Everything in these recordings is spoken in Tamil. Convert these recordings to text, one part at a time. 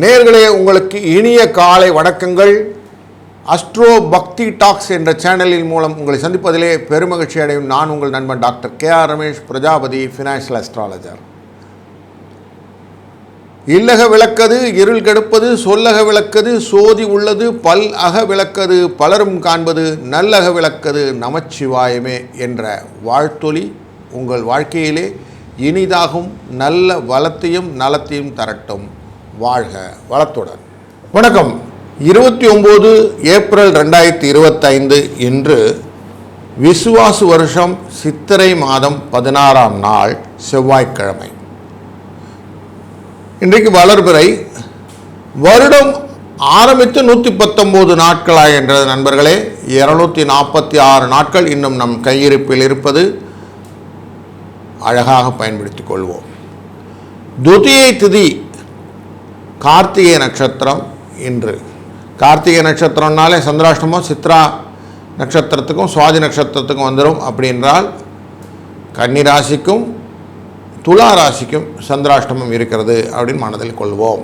நேயர்களே, உங்களுக்கு இனிய காலை வணக்கங்கள். அஸ்ட்ரோ பக்தி டாக்ஸ் என்ற சேனலின் மூலம் உங்களை சந்திப்பதிலே பெருமகிழ்ச்சி அடையும் நான் உங்கள் நண்பன் doctor KR Ramesh Prajapati, financial astrologer. இல்லக விளக்கது இருள் கெடுப்பது, சொல்லக விளக்கது சோதி உள்ளது, பல் அக விளக்கது பலரும் காண்பது, நல்லக விளக்கது நமச்சிவாயமே என்ற வாழ்த்தொலி உங்கள் வாழ்க்கையிலே இனிதாகும் நல்ல வளத்தையும் நலத்தையும் தரட்டும். வாழ்க வளத்துடன். வணக்கம். 29 ஏப்ரல் 2025 இன்று விசுவாசு வருஷம் சித்திரை மாதம் 16ஆம் நாள் செவ்வாய்க்கிழமை. இன்றைக்கு வளர்பிறை. வருடம் ஆரம்பித்து 119 நாட்களாகின்றது நண்பர்களே. 246 நாட்கள் இன்னும் நம் கையிருப்பில் இருப்பது. அழகாக பயன்படுத்திக் கொள்வோம். துதியை திதி கார்த்திகை நட்சத்திரம் இன்று. கார்த்திகை நட்சத்திரம்னாலே சந்திராஷ்டமம் சித்ரா நட்சத்திரத்துக்கும் சுவாதி நட்சத்திரத்துக்கும் வந்துடும். அப்படின்றால் கன்னி ராசிக்கும் துலா ராசிக்கும் சந்திராஷ்டமம் இருக்கிறது அப்படின்னு மனதில் கொள்வோம்.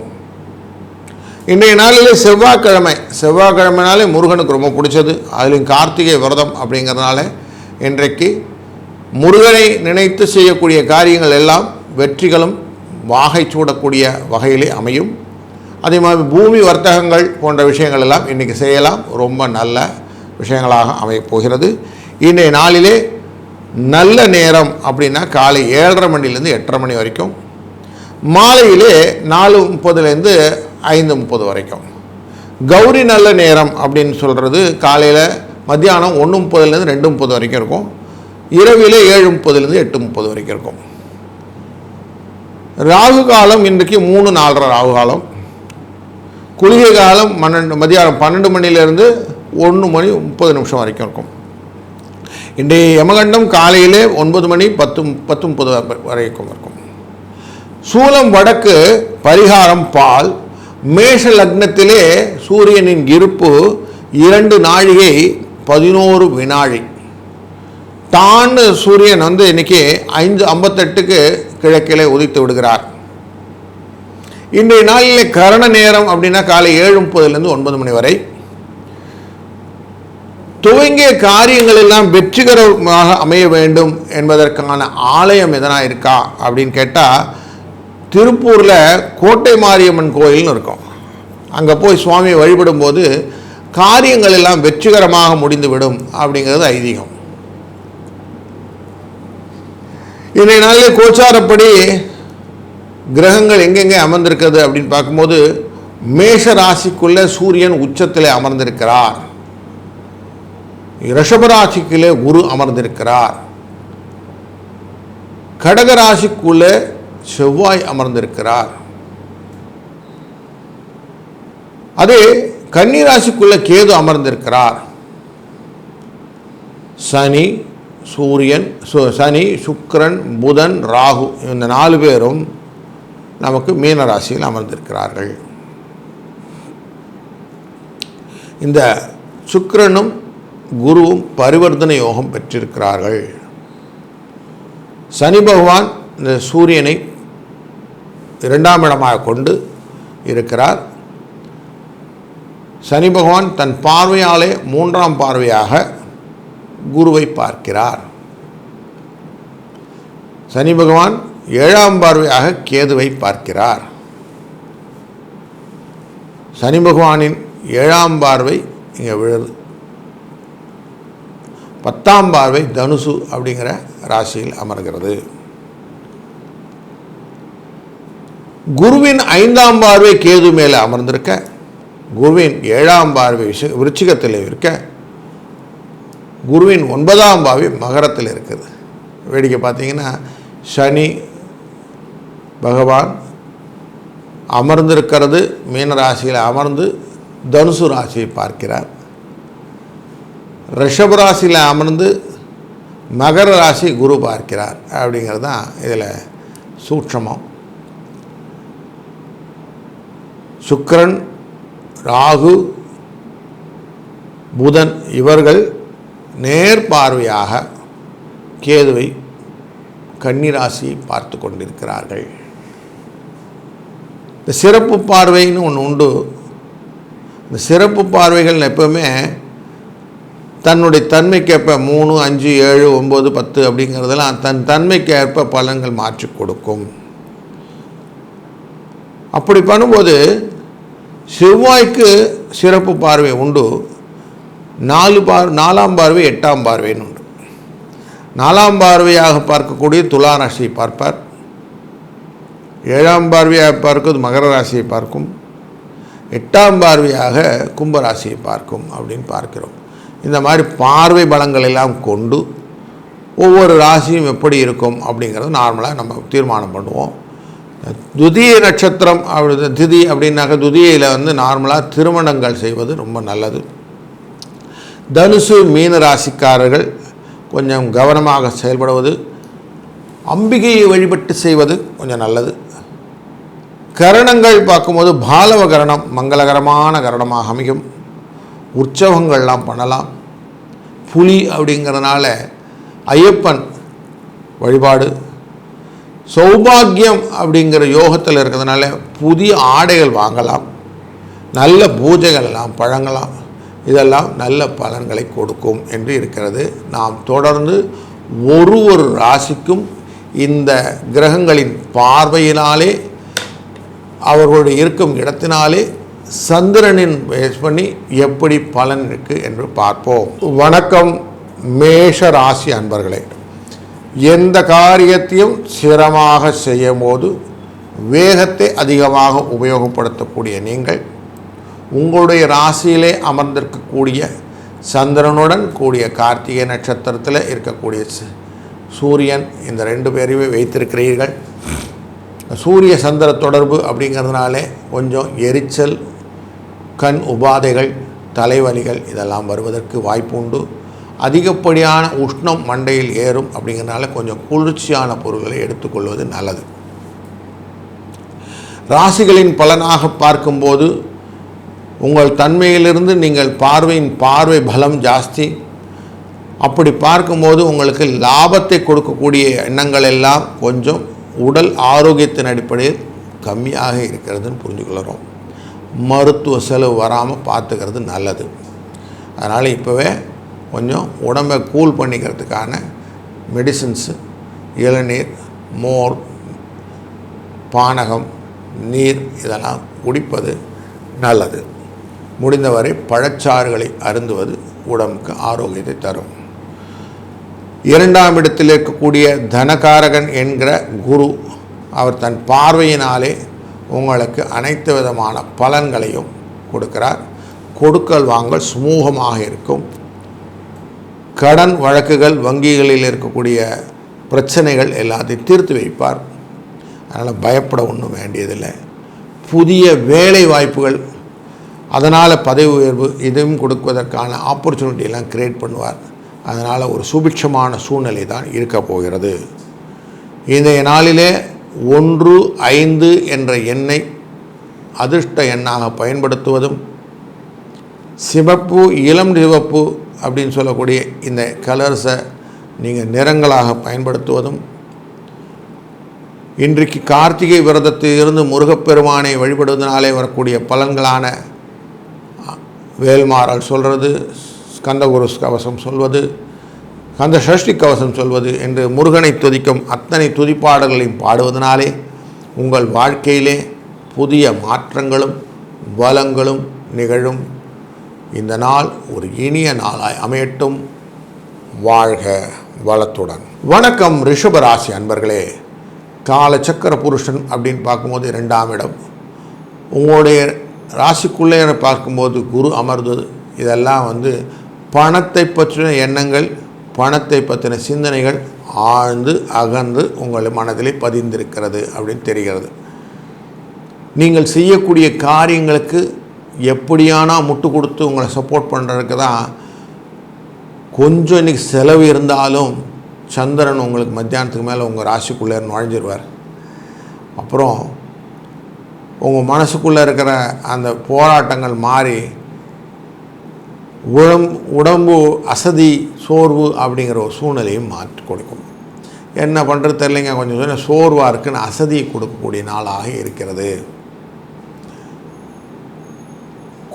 இன்றைய நாளிலே செவ்வாய்க்கிழமை. செவ்வாய்க்கிழமைனாலே முருகனுக்கு ரொம்ப பிடிச்சது. அதிலும் கார்த்திகை விரதம் அப்படிங்கிறதுனால இன்றைக்கு முருகனை நினைத்து செய்யக்கூடிய காரியங்கள் எல்லாம் வெற்றிகளும் வாகை சூடக்கூடிய வகையிலே அமையும். அதே மாதிரி பூமி வர்த்தகங்கள் போன்ற விஷயங்கள் எல்லாம் இன்றைக்கி செய்யலாம். ரொம்ப நல்ல விஷயங்களாக அமையப் போகிறது. இன்றைய நாளிலே நல்ல நேரம் அப்படின்னா காலை 7:30 மணிலேருந்து 8:30 மணி வரைக்கும், மாலையிலே 4:30லேருந்து 5:30 வரைக்கும். கௌரி நல்ல நேரம் அப்படின்னு சொல்கிறது காலையில் மத்தியானம் 1:30லேருந்து 2:30 வரைக்கும் இருக்கும். இரவிலே 7:30லேருந்து 8:30 வரைக்கும் இருக்கும். ராகு காலம் இன்றைக்கு 3-4:30 ராகு காலம். குளிகை காலம் மதியானம் 12 மணிலேருந்து 1:30 வரைக்கும் இருக்கும். இன்றைய யமகண்டம் காலையிலே 9 மணி 10:30 வரைக்கும் இருக்கும். சூலம் வடக்கு, பரிகாரம் பால். மேஷ லக்னத்திலே சூரியனின் இருப்பு 2 நாழிகை 11 வினாழி. தான் சூரியன் இன்னைக்கு 5:58க்கு கிழக்கிலே உதித்து விடுகிறார். இன்றைய நாளில் கரண நேரம் அப்படின்னா காலை 7:30லேருந்து 9 மணி வரை. துவங்கிய காரியங்கள் எல்லாம் வெற்றிகரமாக அமைய வேண்டும் என்பதற்கான ஆலயம் எதனா இருக்கா அப்படின்னு கேட்டால், திருப்பூரில் கோட்டை மாரியம்மன் கோயில்னு இருக்கும். அங்கே போய் சுவாமியை வழிபடும்போது காரியங்கள் எல்லாம் வெற்றிகரமாக முடிந்துவிடும் அப்படிங்கிறது ஐதீகம். இன்றைய நாளில் கோச்சாரப்படி கிரகங்கள் எங்கெங்கே அமர்ந்திருக்கிறது அப்படின்னு பார்க்கும்போது, மேஷ ராசிக்குள்ளே சூரியன் உச்சத்திலே அமர்ந்திருக்கிறார். ரிஷப ராசிக்குள்ளே குரு அமர்ந்திருக்கிறார். கடக ராசிக்குள்ளே செவ்வாய் அமர்ந்திருக்கிறார். அதே கன்னி ராசிக்குள்ளே கேது அமர்ந்திருக்கிறார். சனி, சுக்கிரன், புதன், ராகு இந்த 4 பேரும் நமக்கு மீன ராசியில் அமர்ந்திருக்கிறார்கள். இந்த சுக்கிரனும் குருவும் பரிவர்த்தனை யோகம் பெற்றிருக்கிறார்கள். சனி பகவான் இந்த சூரியனை 2ஆம் இடமாக கொண்டு இருக்கிறார். சனி பகவான் தன் பார்வையாலே 3ஆம் பார்வையாக குருவை பார்க்கிறார். சனி பகவான் 7ஆம் பார்வையாக கேதுவை பார்க்கிறார். சனி பகவானின் 7ஆம் பார்வை இங்கே விழுது. 10ஆம் பார்வை தனுசு அப்படிங்கிற ராசியில் அமர்கிறது. குருவின் 5ஆம் பார்வை கேது மேலே அமர்ந்திருக்க, குருவின் 7ஆம் பார்வை விருச்சிகத்தில் இருக்க, குருவின் 9ஆம் பார்வை மகரத்தில் இருக்குது. வேடிக்கை பார்த்தீங்கன்னா, சனி பகவான் அமர்ந்திருக்கிறது மீன ராசியில் அமர்ந்து தனுசு ராசியை பார்க்கிறார். ரிஷப ராசியில் அமர்ந்து மகர ராசி குரு பார்க்கிறார். அப்படிங்கிறது தான் இதில் சூட்சமம். சுக்கிரன், ராகு, புதன் இவர்கள் நேர்பார்வையாக கேதுவை கன்னிராசியை பார்த்து கொண்டிருக்கிறார்கள். இந்த சிறப்பு பார்வைன்னு ஒன்று உண்டு. இந்த சிறப்பு பார்வைகள் எப்போவுமே தன்னுடைய தன்மைக்கேற்ப 3, 5, 7, 9, 10 அப்படிங்கிறதெல்லாம் தன் தன்மைக்கேற்ப பலன்கள் மாற்றி கொடுக்கும். அப்படி பண்ணும்போது செவ்வாய்க்கு சிறப்பு பார்வை உண்டு. 4ஆம் பார்வை 8ஆம் பார்வைன்னு உண்டு. 4ஆம் பார்வையாக பார்க்கக்கூடிய துலா ராசியை பார்ப்பார். 7ஆம் பார்வையாக பார்க்கிறது மகர ராசியை பார்க்கும். 8ஆம் பார்வையாக கும்பராசியை பார்க்கும் அப்படின்னு பார்க்கிறோம். இந்த மாதிரி பார்வை பலங்கள் எல்லாம் கொண்டு ஒவ்வொரு ராசியும் எப்படி இருக்கும் அப்படிங்கிறது நார்மலாக நம்ம தீர்மானம் பண்ணுவோம். துதிய நட்சத்திரம் அப்படி திதி அப்படின்னாக்க துதியில் நார்மலாக திருமணங்கள் செய்வது ரொம்ப நல்லது. தனுசு மீன ராசிக்காரர்கள் கொஞ்சம் கவனமாக செயல்படுவது, அம்பிகையை வழிபட்டு செய்வது கொஞ்சம் நல்லது. கரணங்கள் பார்க்கும்போது பாலவ கரணம் மங்களகரமான கரணமாக அமையும். உற்சவங்கள்லாம் பண்ணலாம். புலி அப்படிங்கிறதுனால ஐயப்பன் வழிபாடு, சௌபாகியம் அப்படிங்கிற யோகத்தில் இருக்கிறதுனால புதிய ஆடைகள் வாங்கலாம். நல்ல பூஜைகள் எல்லாம் பழங்கலாம். இதெல்லாம் நல்ல பலன்களை கொடுக்கும் என்று இருக்கிறது. நாம் தொடர்ந்து ஒரு ராசிக்கும் இந்த கிரகங்களின் பார்வையினாலே அவர்களுடைய இருக்கும் இடத்தினாலே சந்திரனின் பேஸ் பண்ணி எப்படி பலன் இருக்குது என்று பார்ப்போம். வணக்கம் மேஷ ராசி அன்பர்களே. எந்த காரியத்தையும் சிரமமாக செய்யும் போது வேகத்தை அதிகமாக உபயோகப்படுத்தக்கூடிய நீங்கள் உங்களுடைய ராசியிலே அமர்ந்திருக்கக்கூடிய சந்திரனுடன் கூடிய கார்த்திகை நட்சத்திரத்தில் இருக்கக்கூடிய சூரியன், இந்த 2 பேரையுமே வைத்திருக்கிறீர்கள். சூரிய சந்திர தொடர்பு அப்படிங்கிறதுனாலே கொஞ்சம் எரிச்சல், கண் உபாதைகள், தலைவலிகள் இதெல்லாம் வருவதற்கு வாய்ப்பு உண்டு. அதிகப்படியான உஷ்ணம் மண்டையில் ஏறும். அப்படிங்கிறதுனால கொஞ்சம் குளிர்ச்சியான பொருட்களை எடுத்துக்கொள்வது நல்லது. ராசிகளின் பலனாக பார்க்கும்போது உங்கள் தன்மையிலிருந்து நீங்கள் பார்வை பலம் ஜாஸ்தி. அப்படி பார்க்கும்போது உங்களுக்கு லாபத்தை கொடுக்கக்கூடிய எண்ணங்கள் எல்லாம் கொஞ்சம் உடல் ஆரோக்கியத்தின் அடிப்படையில் கம்மியாக இருக்கிறதுன்னு புரிஞ்சுக்கொள்கிறோம். மருத்துவ செலவு வராமல் பார்த்துக்கிறது நல்லது. அதனால் இப்போவே கொஞ்சம் உடம்பை கூல் பண்ணிக்கிறதுக்கான மெடிசின்ஸு, இளநீர், மோர், பானகம், நீர் இதெல்லாம் குடிப்பது நல்லது. முடிந்தவரை பழச்சாறுகளை அருந்துவது உடம்புக்கு ஆரோக்கியத்தை தரும். 2ஆம் இடத்தில் இருக்கக்கூடிய தனகாரகன் என்கிற குரு, அவர் தன் பார்வையினாலே உங்களுக்கு அனைத்து விதமான பலன்களையும் கொடுக்கிறார். கொடுக்கல் வாங்கல் சுமூகமாக இருக்கும். கடன் வழக்குகள், வங்கிகளில் இருக்கக்கூடிய பிரச்சனைகள் எல்லாத்தையும் தீர்த்து வைப்பார். அதனால் பயப்பட ஒன்றும் வேண்டியதில்லை. புதிய வேலை வாய்ப்புகள், அதனால் பதவி உயர்வு இதுவும் கொடுப்பதற்கான ஆப்பர்ச்சுனிட்டியெல்லாம் க்ரியேட் பண்ணுவார். அதனால் ஒரு சுபிட்சமான சூழ்நிலை தான் இருக்க போகிறது. இன்றைய நாளிலே 1, 5 என்ற எண்ணை அதிர்ஷ்ட எண்ணாக பயன்படுத்துவதும், சிவப்பு, இளம் சிவப்பு அப்படின்னு சொல்லக்கூடிய இந்த கலர்ஸை நீங்கள் நிறங்களாக பயன்படுத்துவதும், இன்றைக்கு கார்த்திகை விரதத்தில் இருந்து முருகப்பெருமானை வழிபடுவதனாலே வரக்கூடிய பலன்களான வேல்மாறல் சொல்வது, ஸ்கந்தகுரு கவசம் சொல்வது, கந்த சஷ்டி கவசம் சொல்வது என்று முருகனை துதிக்கும் அத்தனை துதிப்பாடல்களையும் பாடுவதனாலே உங்கள் வாழ்க்கையிலே புதிய மாற்றங்களும் பலங்களும் நிகழும். இந்த நாள் ஒரு இனிய நாளாய் அமையட்டும். வாழ்க வளத்துடன். வணக்கம் ரிஷபராசி அன்பர்களே. காலச்சக்கர புருஷன் அப்படின்னு பார்க்கும்போது 2ஆம் இடம், உங்களுடைய ராசிக்குள்ளே பார்க்கும்போது குரு அமர்ந்தது. இதெல்லாம் பணத்தை பற்றின எண்ணங்கள், பணத்தை பற்றின சிந்தனைகள் ஆழ்ந்து அகன்று உங்கள் மனதிலே பதிந்திருக்கிறது அப்படின்னு தெரிகிறது. நீங்கள் செய்யக்கூடிய காரியங்களுக்கு எப்படியானா முட்டு கொடுத்து உங்களை சப்போர்ட் பண்ணுறதுக்கு தான் கொஞ்சம் இன்றைக்கி செலவு இருந்தாலும் சந்திரன் உங்களுக்கு மத்தியானத்துக்கு மேலே உங்கள் ராசிக்குள்ளே நுழைஞ்சிருவார். அப்புறம் உங்கள் மனசுக்குள்ளே இருக்கிற அந்த போராட்டங்கள் மாறி உடம்பு அசதி, சோர்வு அப்படிங்கிற ஒரு சூழ்நிலையும் மாற்றி கொடுக்கும். என்ன பண்ணுறது தெரியலைங்க, கொஞ்சம் சோர்வாக இருக்குன்னு அசதியை கொடுக்கக்கூடிய நாளாக இருக்கிறது.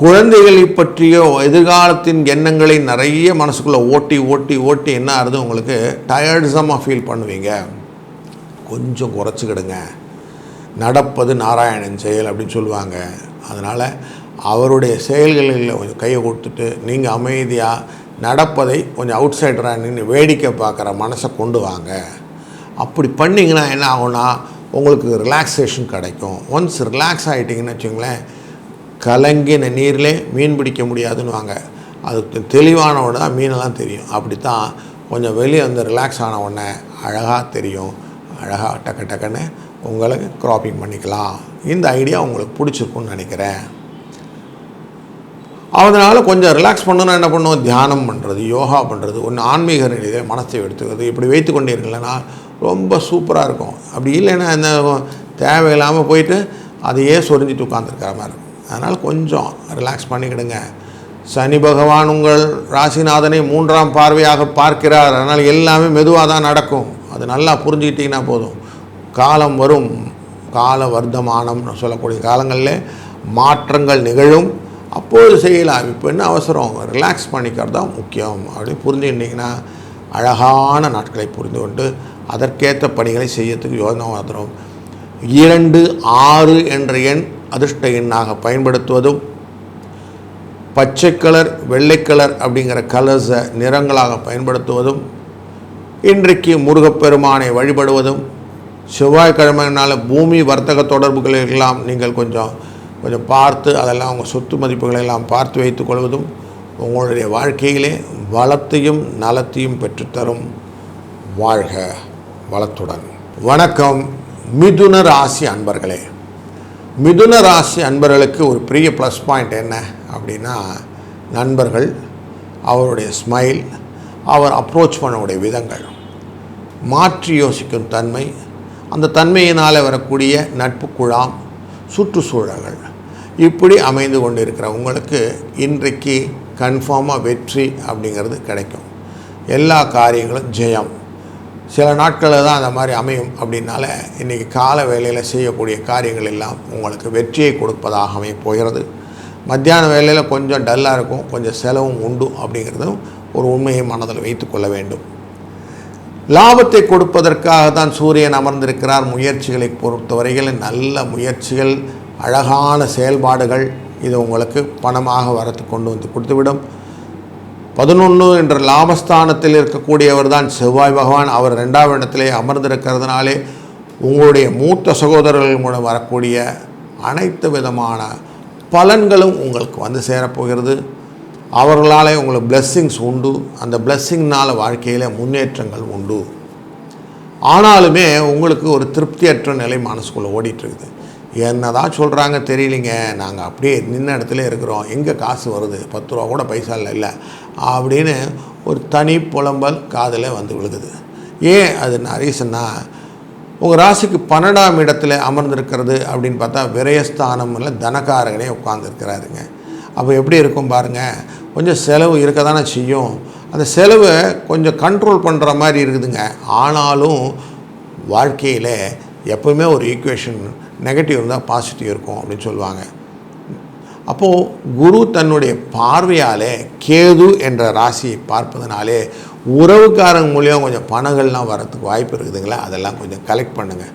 குழந்தைகளை பற்றியோ எதிர்காலத்தின் எண்ணங்களை நிறைய மனசுக்குள்ளே ஓட்டி என்ன ஆகுது, உங்களுக்கு டயர்ட்ஸமாக ஃபீல் பண்ணுவீங்க. கொஞ்சம் குறைச்சிக்கிடுங்க. நடப்பது நாராயணன் செயல் அப்படின்னு சொல்லுவாங்க. அதனால் அவருடைய செயல்களில் கொஞ்சம் கையை கொடுத்துட்டு நீங்கள் அமைதியாக நடப்பதை கொஞ்சம் அவுட் சைடராக நின்று வேடிக்கை பார்க்குற மனசை கொண்டு வாங்க. அப்படி பண்ணிங்கன்னா என்ன ஆகும்னா உங்களுக்கு ரிலாக்ஸேஷன் கிடைக்கும். ஒன்ஸ் ரிலாக்ஸ் ஆகிட்டிங்கன்னு வச்சுங்களேன், கலங்கின நீரிலே மீன் பிடிக்க முடியாதுன்னு வாங்க. அது தெளிவானவோட தான் மீனெல்லாம் தெரியும். அப்படித்தான் கொஞ்சம் வெளியே வந்து ரிலாக்ஸ் ஆன உடனே அழகாக தெரியும். அழகாக டக்குன்னு உங்களுக்கு க்ராப்பிங் பண்ணிக்கலாம். இந்த ஐடியா உங்களுக்கு பிடிச்சிருக்குன்னு நினைக்கிறேன். அதனால் கொஞ்சம் ரிலாக்ஸ் பண்ணணுன்னா என்ன பண்ணுவோம், தியானம் பண்ணுறது, யோகா பண்ணுறது, ஒன்று ஆன்மீக நிலையில் மனசை எடுத்துக்கிறது. இப்படி வைத்து கொண்டே இருக்கலன்னா ரொம்ப சூப்பராக இருக்கும். அப்படி இல்லைன்னா இந்த தேவையில்லாமல் போயிட்டு அதையே சொரிஞ்சிட்டு உட்காந்துருக்கிற மாதிரி இருக்கும். அதனால் கொஞ்சம் ரிலாக்ஸ் பண்ணிக்கிடுங்க. சனி பகவான் உங்கள் ராசிநாதனை 3ஆம் பார்வையாக பார்க்கிறார். அதனால் எல்லாமே மெதுவாக தான் நடக்கும். அது நல்லா புரிஞ்சுக்கிட்டிங்கன்னா போதும். காலம் வரும், கால வர்த்தமானம்னு சொல்லக்கூடிய காலங்களில் மாற்றங்கள் நிகழும். அப்போது செய்யலாம். இப்போ என்ன அவசரம், ரிலாக்ஸ் பண்ணிக்கிறது தான் முக்கியம். அப்படி புரிஞ்சுக்கிட்டிங்கன்னா அழகான நாட்களை புரிந்து கொண்டு அதற்கேற்ற பணிகளை செய்யறதுக்கு யோசனை மாத்திரம். 2, 6 என்ற எண் அதிர்ஷ்ட எண்ணாக பயன்படுத்துவதும், பச்சை கலர், வெள்ளை கலர் அப்படிங்கிற கலர்ஸை நிறங்களாக பயன்படுத்துவதும், இன்றைக்கு முருகப்பெருமானை வழிபடுவதும், செவ்வாய்க்கிழமையினால் பூமி வர்த்தக தொடர்புகளை எல்லாம் நீங்கள் கொஞ்சம் பார்த்து அதெல்லாம் உங்கள் சொத்து மதிப்புகளை எல்லாம் பார்த்து வைத்துக் கொள்வதும் உங்களுடைய வாழ்க்கையிலே வளத்தையும் நலத்தையும் பெற்றுத்தரும். வாழ்க வளத்துடன். வணக்கம் மிதுன ராசி அன்பர்களே. மிதுன ராசி அன்பர்களுக்கு ஒரு பெரிய ப்ளஸ் பாயிண்ட் என்ன அப்படின்னா, நண்பர்கள், அவருடைய ஸ்மைல், அவர் அப்ரோச் பண்ணக்கூடிய விதங்கள், மாற்றி யோசிக்கும் தன்மை, அந்த தன்மையினால் வரக்கூடிய நட்பு குழாம், சுற்றுச்சூழல்கள், இப்படி அமைந்து கொண்டு இருக்கிற உங்களுக்கு இன்றைக்கு கன்ஃபார்மாக வெற்றி அப்படிங்கிறது கிடைக்கும். எல்லா காரியங்களும் ஜெயம். சில நாட்களில் தான் அந்த மாதிரி அமையும். அப்படின்னால இன்றைக்கி கால வேளையில் செய்யக்கூடிய காரியங்கள் எல்லாம் உங்களுக்கு வெற்றியை கொடுப்பதாக அமைய போகிறது. மத்தியான வேளையில் கொஞ்சம் டல்லாக இருக்கும், கொஞ்சம் செலவும் உண்டு அப்படிங்கிறதும் ஒரு உண்மையை மனதில் வைத்து கொள்ள வேண்டும். லாபத்தை கொடுப்பதற்காக தான் சூரியன் அமர்ந்திருக்கிறார். முயற்சிகளை பொறுத்தவரையில் நல்ல முயற்சிகள், அழகான செயல்பாடுகள், இது உங்களுக்கு பணமாக வரத்து கொண்டு வந்து கொடுத்துவிடும். 11 என்ற லாபஸ்தானத்தில் இருக்கக்கூடியவர் தான் செவ்வாய் பகவான். அவர் 2ஆம் இடத்திலே அமர்ந்திருக்கிறதுனாலே உங்களுடைய மூத்த சகோதரர்கள் மூலம் வரக்கூடிய அனைத்து விதமான பலன்களும் உங்களுக்கு வந்து சேரப்போகிறது. அவர்களாலே உங்களுக்கு பிளெஸ்ஸிங்ஸ் உண்டு. அந்த பிளெஸ்ஸிங்னால் வாழ்க்கையில் முன்னேற்றங்கள் உண்டு. ஆனாலுமே உங்களுக்கு ஒரு திருப்தியற்ற நிலை மனசுக்குள்ளே ஓடிட்டுருக்குது. என்ன தான் சொல்கிறாங்க தெரியலிங்க, நாங்கள் அப்படியே நின்ன இடத்துல இருக்கிறோம், எங்கே காசு வருது, 10 ரூபா கூட பைசா இல்லை அப்படின்னு ஒரு தனி புலம்பல் காதில் வந்து விழுகுது. ஏன் அது ரீசன்னா, உங்கள் ராசிக்கு 12ஆம் இடத்துல அமர்ந்திருக்கிறது அப்படின்னு பார்த்தா விரயஸ்தானம்ல தனக்காரகனே உட்கார்ந்துருக்கிறாருங்க. அப்போ எப்படி இருக்கும் பாருங்கள், கொஞ்சம் செலவு இருக்க தானே செய்யும். அந்த செலவை கொஞ்சம் கண்ட்ரோல் பண்ணுற மாதிரி இருக்குதுங்க. ஆனாலும் வாழ்க்கையில் எப்போவுமே ஒரு ஈக்குவேஷன், நெகட்டிவ் இருந்தால் பாசிட்டிவ் இருக்கும் அப்படின்னு சொல்லுவாங்க. அப்போது குரு தன்னுடைய பார்வையாலே கேது என்ற ராசியை பார்ப்பதனாலே உறவுக்காரங்க மூலியம் கொஞ்சம் பணங்கள்லாம் வரத்துக்கு வாய்ப்பு இருக்குதுங்களா, அதெல்லாம் கொஞ்சம் கலெக்ட் பண்ணுங்கள்.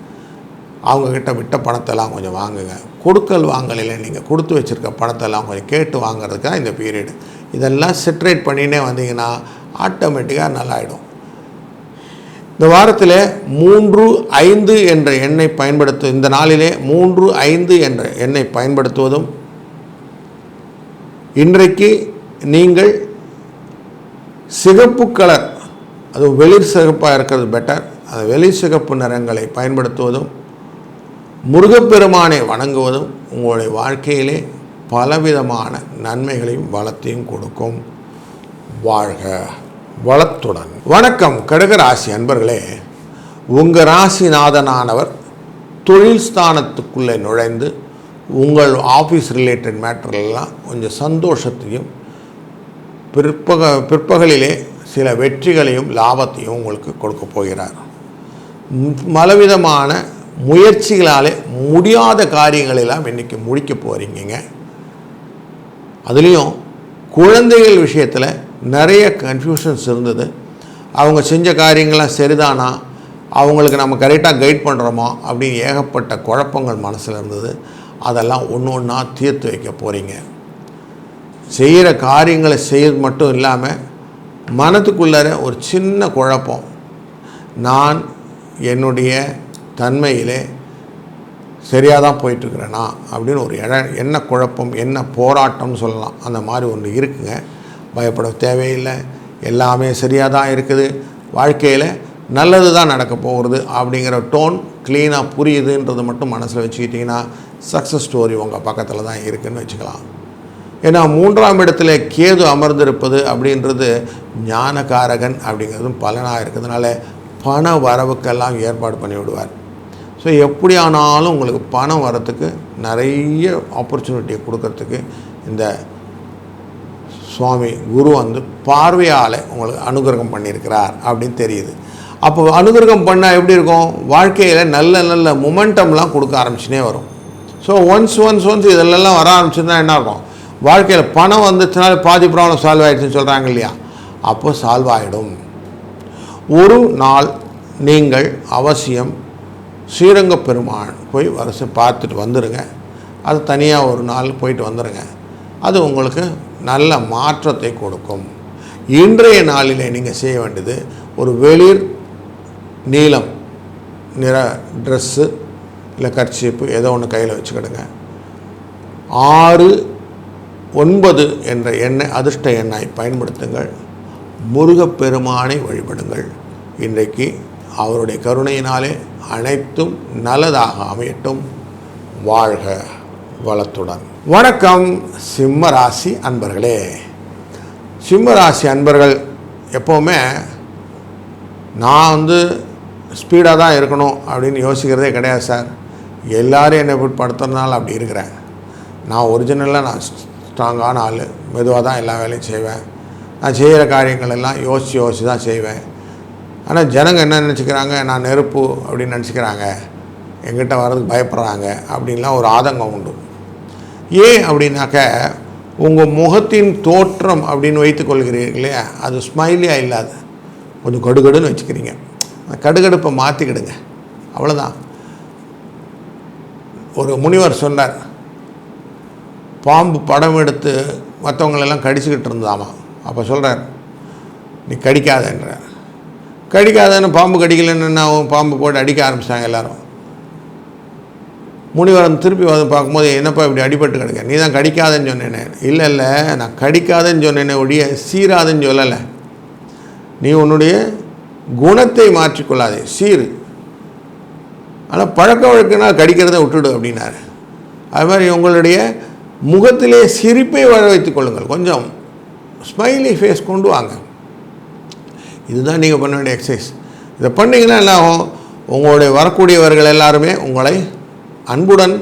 அவங்கக்கிட்ட விட்ட பணத்தெல்லாம் கொஞ்சம் வாங்குங்க. கொடுக்கல் வாங்கலையில் நீங்கள் கொடுத்து வச்சுருக்க பணத்தெல்லாம் கொஞ்சம் கேட்டு வாங்கிறதுக்காக இந்த பீரியடு. இதெல்லாம் செட்ரேட் பண்ணினே வந்தீங்கன்னா ஆட்டோமேட்டிக்காக நல்லாயிடும். இந்த வாரத்தில் 3, 5 என்ற எண்ணை இந்த நாளிலே 3, 5 என்ற எண்ணை பயன்படுத்துவதும், இன்றைக்கு நீங்கள் சிகப்பு கலர், அது வெளிர் சிகப்பாக இருக்கிறது பெட்டர், அந்த வெளிர் சிகப்பு நிறங்களை பயன்படுத்துவதும், முருகப்பெருமானை வணங்குவதும் உங்களுடைய வாழ்க்கையிலே பலவிதமான நன்மைகளையும் வளத்தையும் கொடுக்கும். வாழ்க வளத்துடன். வணக்கம் கடகராசி அன்பர்களே. உங்கள் ராசிநாதனானவர் தொழில் ஸ்தானத்துக்குள்ளே நுழைந்து உங்கள் ஆஃபீஸ் ரிலேட்டட் மேட்டரெல்லாம் கொஞ்சம் சந்தோஷத்தையும் பிற்பகலிலே சில வெற்றிகளையும் லாபத்தையும் உங்களுக்கு கொடுக்க போகிறார். பலவிதமான முயற்சிகளாலே முடியாத காரியங்களெல்லாம் இன்றைக்கி முடிக்க போகிறீங்க. அதுலேயும் குழந்தைகள் விஷயத்தில் நிறைய கன்ஃபியூஷன்ஸ் இருந்தது. அவங்க செஞ்ச காரியங்கள்லாம் சரிதானா, அவங்களுக்கு நம்ம கரெக்டாக கைட் பண்ணுறோமா அப்படின்னு ஏகப்பட்ட குழப்பங்கள் மனசில் இருந்தது. அதெல்லாம் ஒன்று ஒன்றா தீர்த்து வைக்க போகிறீங்க. செய்கிற காரியங்களை செய்வது மட்டும் இல்லாமல் மனத்துக்குள்ளார ஒரு சின்ன குழப்பம், நான் என்னுடைய தன்மையிலே சரியாக தான் போயிட்டுருக்கிறேனா அப்படின்னு ஒரு என்ன குழப்பம், என்ன போராட்டம்னு சொல்லலாம், அந்த மாதிரி ஒன்று இருக்குங்க. பயப்பட தேவையில்லை, எல்லாமே சரியாக தான் இருக்குது, வாழ்க்கையில் நல்லது தான் நடக்க போகிறது அப்படிங்கிற டோன் க்ளீனாக புரியுதுன்றது மட்டும் மனசில் வச்சுக்கிட்டிங்கன்னா சக்ஸஸ் ஸ்டோரி உங்கள் பக்கத்தில் தான் இருக்குதுன்னு வச்சுக்கலாம். ஏன்னா 3ஆம் இடத்துல கேது அமர்ந்திருப்பது அப்படின்றது ஞானகாரகன் அப்படிங்கிறதும் பலனாக இருக்கிறதுனால பண வரவுக்கெல்லாம் ஏற்பாடு பண்ணி விடுவார். ஸோ எப்படி ஆனாலும் உங்களுக்கு பணம் வரத்துக்கு நிறைய ஆப்பர்ச்சுனிட்டியை கொடுக்கறதுக்கு இந்த சுவாமி குரு பார்வையால் உங்களுக்கு அனுகிரகம் பண்ணியிருக்கிறார் அப்படின்னு தெரியுது. அப்போ அனுகிரகம் பண்ணால் எப்படி இருக்கும், வாழ்க்கையில் நல்ல நல்ல மொமெண்டம்லாம் கொடுக்க ஆரம்பிச்சுனே வரும். ஸோ ஒன்ஸ் இதெல்லாம் வர ஆரம்பிச்சுன்னா என்ன இருக்கும், வாழ்க்கையில் பணம் வந்துச்சுனால பாதி ப்ராப்ளம் சால்வ் ஆகிடுச்சுன்னு சொல்கிறாங்க இல்லையா, அப்போ சால்வ் ஆகிடும். ஒரு நாள் நீங்கள் அவசியம் ஸ்ரீரங்க பெருமான் போய் வருஷம் பார்த்துட்டு வந்துடுங்க. அது தனியாக ஒரு நாள் போயிட்டு வந்துடுங்க. அது உங்களுக்கு நல்ல மாற்றத்தை கொடுக்கும். இன்றைய நாளிலே நீங்கள் செய்ய வேண்டியது, ஒரு வெளிர் நீலம் நிற ட்ரெஸ்ஸு இல்லை கர்ச்சீப்பு ஏதோ ஒன்று கையில் வச்சுக்கிடுங்க. 6, 9 என்ற எண்ணெய் அதிர்ஷ்ட எண்ணெய் பயன்படுத்துங்கள். முருகப்பெருமானை வழிபடுங்கள். இன்றைக்கு அவருடைய கருணையினாலே அனைத்தும் நல்லதாக அமையட்டும். வாழ்க வளத்துடன். வணக்கம் சிம்மராசி அன்பர்களே. சிம்மராசி அன்பர்கள் எப்போவுமே நான் ஸ்பீடாக தான் இருக்கணும் அப்படின்னு யோசிக்கிறதே கிடையாது சார். எல்லோரும் என்னை படுத்துறதுனால அப்படி இருக்கிறேன். நான் ஒரிஜினலாக நான் ஸ்ட்ராங்கான ஆள், மெதுவாக தான் எல்லா வேலையும் செய்வேன். நான் செய்கிற காரியங்கள் எல்லாம் யோசித்து தான் செய்வேன். ஆனால் ஜனங்க என்ன நினச்சிக்கிறாங்க, நான் நெருப்பு அப்படின்னு நினச்சிக்கிறாங்க, எங்கிட்ட வர்றதுக்கு பயப்படுறாங்க அப்படின்லாம் ஒரு ஆதங்கம் உண்டு. ஏன் அப்படின்னாக்க, உங்கள் முகத்தின் தோற்றம் அப்படின்னு வைத்துக்கொள்கிறீர்களே, அது ஸ்மைலியாக இல்லாத கொஞ்சம் கடுகடுன்னு வச்சுக்கிறீங்க. அந்த கடுகடுப்பை மாற்றிக்கிடுங்க, அவ்வளோதான். ஒரு முனிவர் சொன்னார், பாம்பு படம் எடுத்து மற்றவங்களெல்லாம் கடிச்சிக்கிட்டு இருந்தாமா. அப்போ சொல்கிறார், நீ கடிக்காதன்றார். கடிக்காதன்னு பாம்பு கடிக்கலன்னு அவன் பாம்பு போட்டு அடிக்க ஆரம்பிச்சிட்டாங்க எல்லோரும். முனிவரன் திருப்பி பார்க்கும்போது, என்னப்பா இப்படி அடிபட்டு கிடக்க, நீ தான் கடிக்காதன்னு சொன்னேனே. இல்லை நான் கடிக்காதன்னு சொன்னேனே ஒழிய சீராதுன்னு சொல்லலை. நீ உன்னுடைய குணத்தை மாற்றிக்கொள்ளாதே, சீர். ஆனால் பழக்க வழக்கம்னா கடிக்கிறத விட்டுடு அப்படின்னாரு. அது மாதிரி உங்களுடைய முகத்திலே சிரிப்பை வர வைத்துக் கொள்ளுங்கள். கொஞ்சம் ஸ்மைலி ஃபேஸ் கொண்டு வாங்க. இதுதான் நீங்கள் பண்ண வேண்டிய எக்ஸசைஸ். இதை பண்ணிங்கன்னா என்ன ஆகும், உங்களுடைய வரக்கூடியவர்கள் எல்லாருமே உங்களை அன்புடன்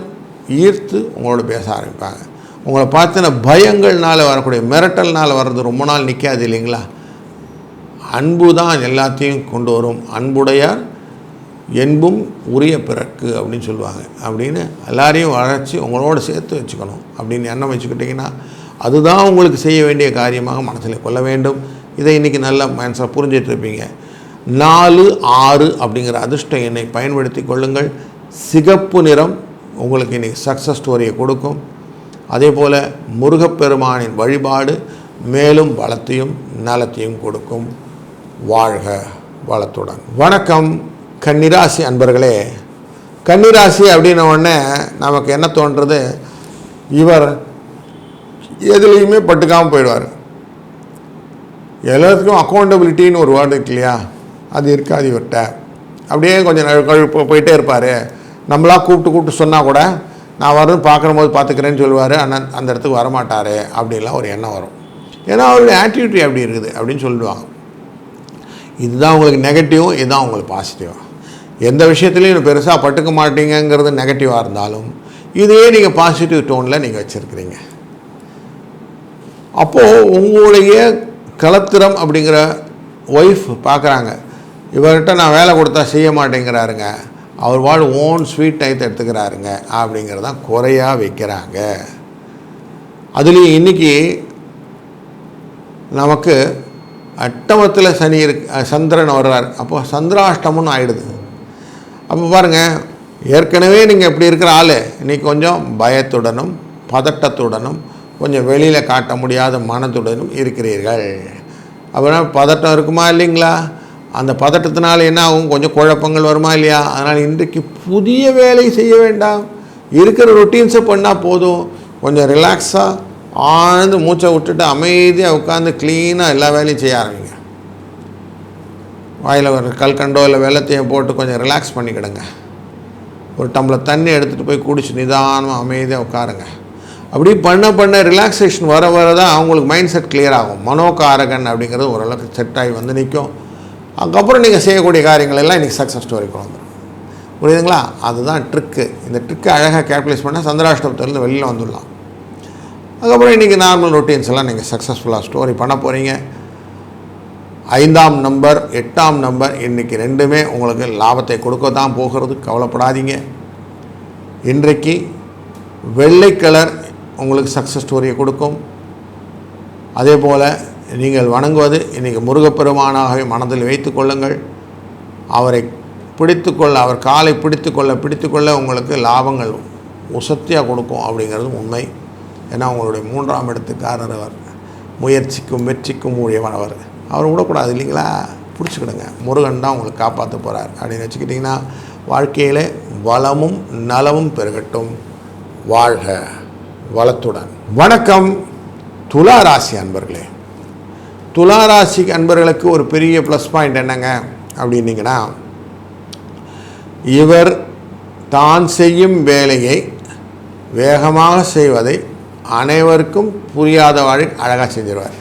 ஈர்த்து உங்களோட பேச ஆரம்பிப்பாங்க. உங்களை பார்த்தின பயங்கள்னால் வரக்கூடிய மிரட்டல்னால் வர்றது ரொம்ப நாள் நிற்காது இல்லைங்களா. அன்பு தான் எல்லாத்தையும் கொண்டு வரும். அன்புடையார் என்பும் உரிய பிறக்கு அப்படின்னு சொல்லுவாங்க. அப்படின்னு எல்லாரையும் வளர்ச்சி உங்களோட சேர்த்து வச்சுக்கணும் அப்படின்னு எண்ணம் வச்சுக்கிட்டிங்கன்னா அதுதான் உங்களுக்கு செய்ய வேண்டிய காரியமாக மனசில் கொள்ள வேண்டும். இதை இன்றைக்கி நல்ல மனசில் புரிஞ்சிட்ருப்பீங்க. 4, 6 அப்படிங்கிற அதிர்ஷ்ட எண்ணை பயன்படுத்தி கொள்ளுங்கள். சிகப்பு நிறம் உங்களுக்கு இன்றைக்கி சக்ஸஸ் ஸ்டோரியை கொடுக்கும். அதே போல் முருகப்பெருமானின் வழிபாடு மேலும் பலத்தையும் நலத்தையும் கொடுக்கும். வாழ்க வளத்துடன். வணக்கம் கன்னிராசி அன்பர்களே. கன்னிராசி அப்படின்ன உடனே நமக்கு என்ன தோன்றது, இவர் எதுலேயுமே பட்டுக்காமல் போயிடுவார். எல்லாத்துக்கும் அக்கௌண்டபிலிட்டின்னு ஒரு வேர்டு இருக்கு இல்லையா, அது இருக்காது இவர்கிட்ட. அப்படியே கொஞ்சம் போயிட்டே இருப்பார். நம்மளாக கூப்பிட்டு சொன்னால் கூட நான் வரணும் பார்க்குற போது பார்த்துக்கிறேன்னு சொல்லுவார். ஆனால் அந்த இடத்துக்கு வரமாட்டார் அப்படின்லாம் ஒரு எண்ணம் வரும். ஏன்னா அவருடைய ஆக்டிவிட்டி அப்படி இருக்குது அப்படின்னு சொல்லிடுவாங்க. இதுதான் உங்களுக்கு நெகட்டிவும், இதுதான் உங்களுக்கு பாசிட்டிவாக. எந்த விஷயத்துலையும் பெருசாக பட்டுக்க மாட்டீங்கிறது நெகட்டிவாக இருந்தாலும் இதையே நீங்கள் பாசிட்டிவ் டோனில் நீங்கள் வச்சுருக்கிறீங்க. அப்போது உங்களுடைய கலத்திரம் அப்படிங்கிற ஒய்ஃப் பார்க்குறாங்க, இவர்கிட்ட நான் வேலை கொடுத்தா செய்ய மாட்டேங்கிறாருங்க, அவர் வாழ் ஓன் ஸ்வீட் டைத்தை எடுத்துக்கிறாருங்க அப்படிங்கிறதான் குறையாக வைக்கிறாங்க. அதுலேயும் இன்றைக்கி நமக்கு அட்டமத்தில் சனி சந்திரன் வர்றார். அப்போ சந்திராஷ்டமம்னு ஆகிடுது. அப்போ பாருங்கள், ஏற்கனவே நீங்கள் எப்படி இருக்கிற ஆள் இன்றைக்கி கொஞ்சம் பயத்துடனும் பதட்டத்துடனும் கொஞ்சம் வெளியில் காட்ட முடியாத மனத்துடனும் இருக்கிறீர்கள். அப்படின்னா பதட்டம் இருக்குமா இல்லைங்களா? அந்த பதட்டத்தினால என்ன ஆகும்? கொஞ்சம் குழப்பங்கள் வருமா இல்லையா? அதனால் இன்றைக்கு புதிய வேலை செய்ய வேண்டாம், இருக்கிற ரொட்டீன்ஸை பண்ணால் போதும். கொஞ்சம் ரிலாக்ஸாக ஆழ்ந்து மூச்சை விட்டுட்டு அமைதியாக உட்காந்து க்ளீனாக எல்லா வேலையும் செய்ய ஆரம்பிங்க. வாயில் ஒரு கல்கண்டோ இல்லை வெள்ளத்தையும் போட்டு கொஞ்சம் ரிலாக்ஸ் பண்ணிக்கிடுங்க. ஒரு டம்ளர் தண்ணி எடுத்துகிட்டு போய் குடிச்சு நிதானமாக அமைதியாக உட்காருங்க. அப்படி பண்ண ரிலாக்ஸேஷன் வர தான் அவங்களுக்கு மைண்ட் செட் கிளியர் ஆகும். மனோகாரகன் அப்படிங்கிறது ஓரளவுக்கு செட் ஆகி வந்து நிற்கும். அதுக்கப்புறம் நீங்கள் செய்யக்கூடிய காரியங்கள் எல்லாம் இன்றைக்கி சக்ஸஸ் ஸ்டோரிக்கு வந்துடும். புரியுதுங்களா? அதுதான் ட்ரிக்கு. இந்த ட்ரிக்கை அழகாக கேல்குலேட் பண்ணால் சந்திராஷ்டமத்திலேருந்து வெளியில் வந்துடலாம். அதுக்கப்புறம் இன்றைக்கி நார்மல் ரொட்டீன்ஸ் எல்லாம் நீங்கள் சக்ஸஸ்ஃபுல்லாக ஸ்டோரி பண்ண போகிறீங்க. 5ஆம் நம்பர் 8ஆம் நம்பர் இன்றைக்கி ரெண்டுமே உங்களுக்கு லாபத்தை கொடுக்க தான் போகிறது, கவலைப்படாதீங்க. இன்றைக்கு வெள்ளை கலர் உங்களுக்கு சக்ஸஸ் ஸ்டோரியை கொடுக்கும். அதே போல் நீங்கள் வணங்குவது இன்றைக்கி முருகப்பெருமானாகவே மனதில் வைத்து கொள்ளுங்கள். அவரை பிடித்துக்கொள்ள, அவர் காலை பிடித்துக்கொள்ள உங்களுக்கு லாபங்கள் உசத்தியாக கொடுக்கும் அப்படிங்கிறது உண்மை. ஏன்னா உங்களுடைய 3ஆம் இடத்துக்காரர் அவர், முயற்சிக்கும் வெற்றிக்கும் ஊழியவன் அவர் விடக்கூடாது இல்லைங்களா? பிடிச்சிக்கிடுங்க. முருகன் தான் உங்களுக்கு காப்பாற்ற போகிறார் அப்படின்னு வச்சுக்கிட்டிங்கன்னா வாழ்க்கையில் வளமும் நலமும் பெருகட்டும். வாழ்க வளத்துடன். வணக்கம் துலா ராசி அன்பர்களே. துலா ராசி அன்பர்களுக்கு ஒரு பெரிய ப்ளஸ் பாயிண்ட் என்னங்க அப்படின்னீங்கன்னா, இவர் தான் செய்யும் வேலையை வேகமாக செய்வதை அனைவருக்கும் புரியாத வாழை அழகாக செஞ்சிருவார்.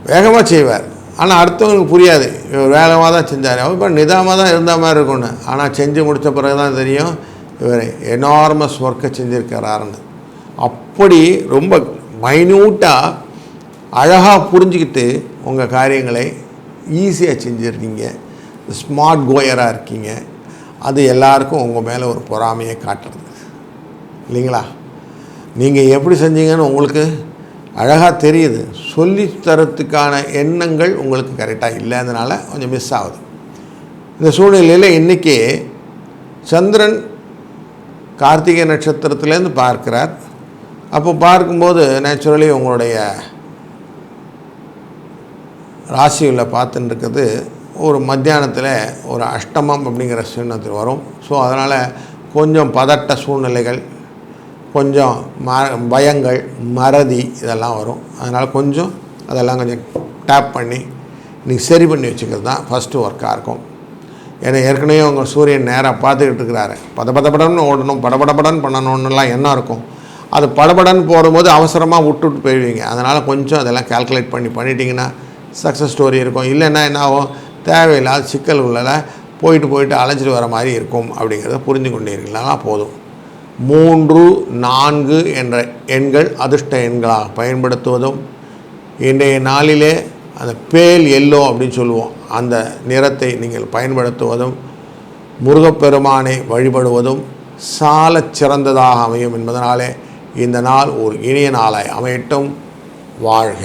வேகமாக செய்வார், ஆனால் அடுத்தவங்களுக்கு புரியாது. இவர் வேகமாக தான் செஞ்சார், அவர் இப்போ நிதானமாக தான் இருந்த மாதிரி இருக்கும்னு. ஆனால் செஞ்சு முடித்த பிறகு தான் தெரியும் இவர் எனார்மஸ் ஒர்க்கை செஞ்சுருக்கிறாருன்னு. அப்படி ரொம்ப மைன்யூட்டாக அழகாக புரிஞ்சுக்கிட்டு உங்கள் காரியங்களை ஈஸியாக செஞ்சுருக்கீங்க. ஸ்மார்ட் கோயராக இருக்கீங்க. அது எல்லாருக்கும் உங்கள் மேலே ஒரு பொறாமையை காட்டுறது இல்லைங்களா? நீங்கள் எப்படி செஞ்சீங்கன்னு உங்களுக்கு அழகாக தெரியுது. சொல்லித்தரத்துக்கான எண்ணங்கள் உங்களுக்கு கரெக்டாக இல்லாதனால கொஞ்சம் மிஸ் ஆகுது. இந்த சூழ்நிலையில் இன்றைக்கி சந்திரன் கார்த்திகை நட்சத்திரத்துலேருந்து பார்க்குறார். அப்போ பார்க்கும்போது நேச்சுரலி உங்களுடைய ராசியில் பார்த்துன்னு இருக்கிறது ஒரு மத்தியானத்தில் ஒரு அஷ்டமம் அப்படிங்கிற சின்னத்தில் வரும். ஸோ அதனால் கொஞ்சம் பதட்ட சூழ்நிலைகள், கொஞ்சம் பயங்கள், மறதி இதெல்லாம் வரும். அதனால் கொஞ்சம் அதெல்லாம் கொஞ்சம் டேப் பண்ணி இன்றைக்கி சரி பண்ணி வச்சுக்கிறது தான் ஃபஸ்ட்டு ஒர்க்காக இருக்கும். ஏன்னா ஏற்கனவே உங்கள் சூரியன் நேராக பார்த்துக்கிட்டு இருக்கிறாரு. படபடன்னு ஓடணும், படபடன்னு பண்ணணுன்னுலாம் என்ன இருக்கும். அது படபடன்னு போடும்போது அவசரமாக விட்டுட்டு போயிடுவீங்க. அதனால் கொஞ்சம் அதெல்லாம் கால்குலேட் பண்ணிட்டீங்கன்னா சக்ஸஸ் ஸ்டோரி இருக்கும். இல்லைன்னா என்ன ஆகும், தேவையில்லாத சிக்கல் உள்ளல போயிட்டு அலைஞ்சிட்டு வர மாதிரி இருக்கும். அப்படிங்கிறத புரிஞ்சு கொண்டே இருக்கலாம் போதும். 3, 4 என்ற எண்கள் அதிர்ஷ்ட எண்களாக பயன்படுத்துவதும், இன்றைய நாளிலே அந்த பேல் எல்லோ அப்படின்னு சொல்லுவோம், அந்த நிறத்தை நீங்கள் பயன்படுத்துவதும், முருகப்பெருமானை வழிபடுவதும் சாலச் சிறந்ததாக அமையும் என்பதனாலே இந்த நாள் ஒரு இனிய நாளாய் அமையட்டும். வாழ்க